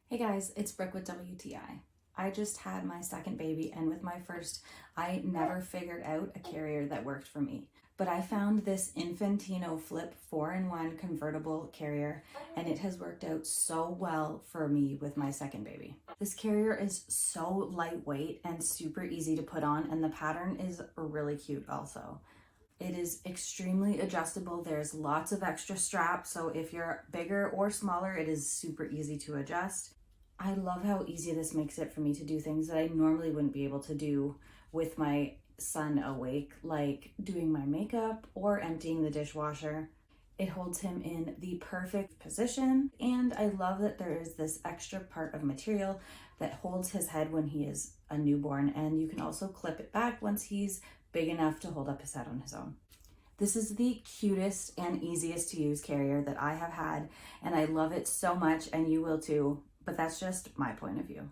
Hey guys, it's Brooke with WTI. I just had my second baby, and with my first, I never figured out a carrier that worked for me. But I found this Infantino Flip 4-in-1 convertible carrier, and it has worked out so well for me with my second baby. This carrier is so lightweight and super easy to put on, and the pattern is really cute also. It is extremely adjustable. There's lots of extra straps, so if you're bigger or smaller, it is super easy to adjust. I love how easy this makes it for me to do things that I normally wouldn't be able to do with my son awake, like doing my makeup or emptying the dishwasher. It holds him in the perfect position, and I love that there is this extra part of material that holds his head when he is a newborn, and you can also clip it back once he's big enough to hold up his head on his own. This is the cutest and easiest to use carrier that I have had, and I love it so much, and you will too, but that's just my point of view.